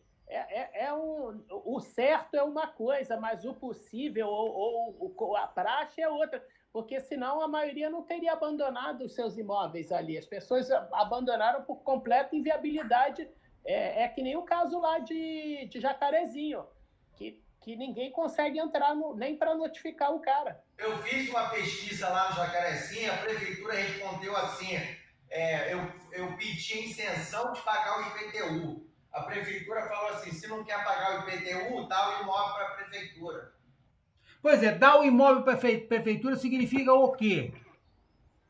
o certo é uma coisa, mas o possível ou a praxe é outra. Porque senão a maioria não teria abandonado os seus imóveis ali. As pessoas abandonaram por completa inviabilidade. É que nem o caso lá de Jacarezinho, que ninguém consegue entrar nem para notificar o cara. Eu fiz uma pesquisa lá no Jacarezinho, a prefeitura respondeu assim, eu pedi isenção de pagar o IPTU. A prefeitura falou assim, se não quer pagar o IPTU, dá o imóvel para a prefeitura. Pois é, dar o imóvel para a prefeitura significa o quê?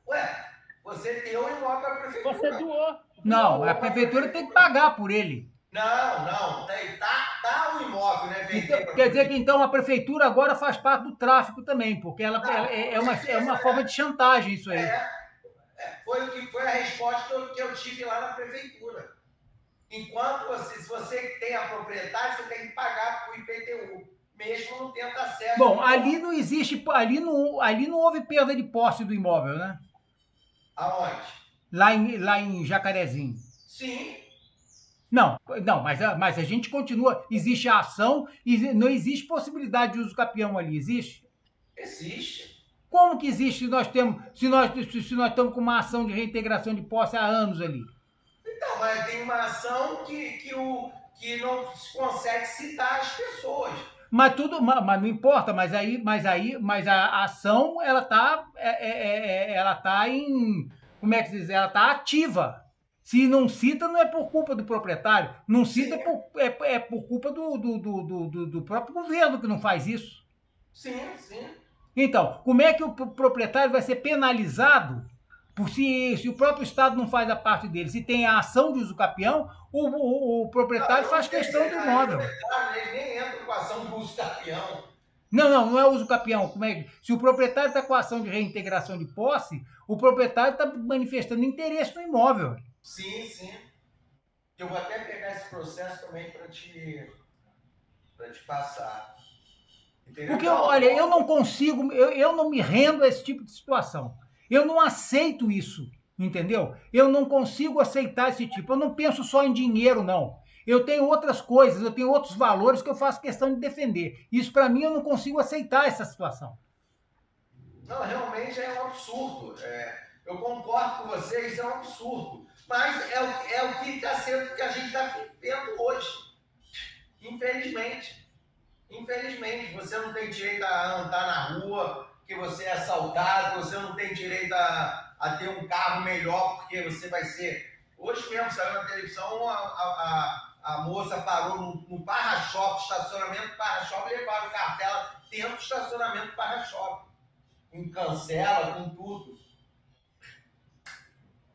Ué, você deu o imóvel para a prefeitura. Você doou. Não, a prefeitura tem que pagar por ele. Não, tá o imóvel, né? Então, quer dizer que então a prefeitura agora faz parte do tráfico também, porque ela é uma forma de chantagem isso aí. Foi a resposta que eu tive lá na prefeitura. Enquanto se você tem a propriedade, você tem que pagar o IPTU, mesmo não tendo acesso. Bom, ali não existe, ali não houve perda de posse do imóvel, né? Aonde? Lá em Jacarezinho. Sim. Não, mas a gente continua, existe a ação e não existe possibilidade de uso capião ali, existe? Existe. Como que existe se nós estamos com uma ação de reintegração de posse há anos ali? Então, mas tem uma ação que não consegue citar as pessoas. Mas não importa, mas a ação ela tá em, como é que se diz? Ela tá ativa. Se não cita, não é por culpa do proprietário, não cita é por culpa do próprio governo que não faz isso. Sim. Então, como é que o proprietário vai ser penalizado Se o próprio Estado não faz a parte dele, se tem a ação de uso capião, o proprietário faz questão do imóvel. Ele nem entra com a ação de uso capião. Não é uso capião. Como é? Se o proprietário está com a ação de reintegração de posse, o proprietário está manifestando interesse no imóvel. Sim. Eu vou até pegar esse processo também para te passar. Entendeu? Porque, olha, eu não consigo, eu não me rendo a esse tipo de situação. Eu não aceito isso, entendeu? Eu não consigo aceitar esse tipo. Eu não penso só em dinheiro, não. Eu tenho outras coisas, eu tenho outros valores que eu faço questão de defender. Isso, para mim, eu não consigo aceitar essa situação. Não, realmente é um absurdo. Eu concordo com vocês, é um absurdo. Mas é o que está sendo, que a gente está vivendo hoje. Infelizmente. Infelizmente, você não tem direito a andar na rua, que você é assaltado, você não tem direito a ter um carro melhor, porque você vai ser... Hoje mesmo, saiu na televisão, a moça parou no para-choque, estacionamento para-choque, levaram o carro dela dentro do estacionamento para-choque. Com cancela, com tudo.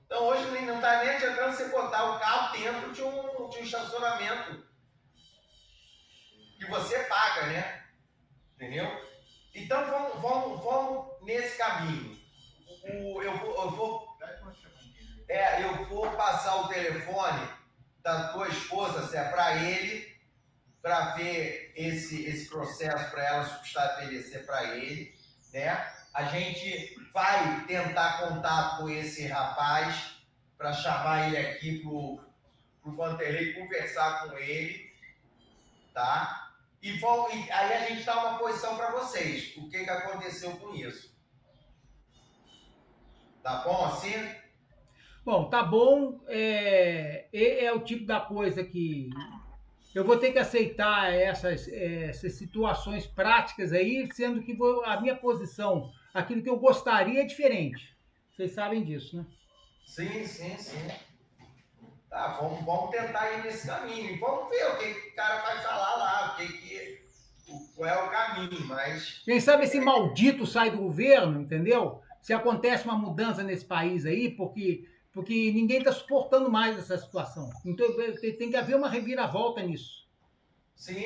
Então, hoje não está nem adiantando você botar o carro dentro de um estacionamento que você paga, né? Entendeu? Então, vamos nesse caminho. Eu vou passar o telefone da tua esposa, se é para ele, para ver esse processo, para ela estabelecer para ele, né? A gente vai tentar contato com esse rapaz para chamar ele aqui pro Vanderlei conversar com ele, tá? E aí a gente dá uma posição para vocês. O que aconteceu com isso? Tá bom assim? Bom, tá bom. É o tipo da coisa que eu vou ter que aceitar essas situações práticas aí, sendo que a minha posição, aquilo que eu gostaria é diferente. Vocês sabem disso, né? Sim. Tá, vamos tentar ir nesse caminho. E vamos ver o que o cara vai falar lá, qual é o caminho, mas... Quem sabe esse maldito sai do governo, entendeu? Se acontece uma mudança nesse país aí, porque ninguém está suportando mais essa situação. Então tem que haver uma reviravolta nisso. Sim,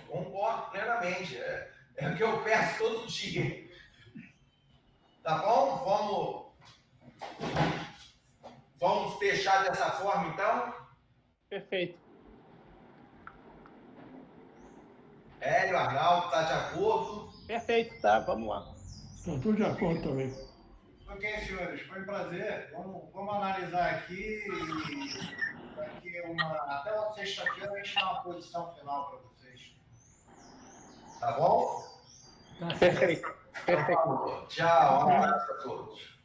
concordo plenamente. É o que eu peço todo dia. Tá bom? Vamos fechar dessa forma, então? Perfeito. Hélio, Arnaldo, tá de acordo? Perfeito, tá, vamos lá. Estou de acordo também. Ok, senhores, foi um prazer. Vamos analisar aqui e daqui até uma sexta-feira a gente dá uma posição final para vocês. Tá bom? Tá certo. Perfeito. Tchau, um abraço a todos.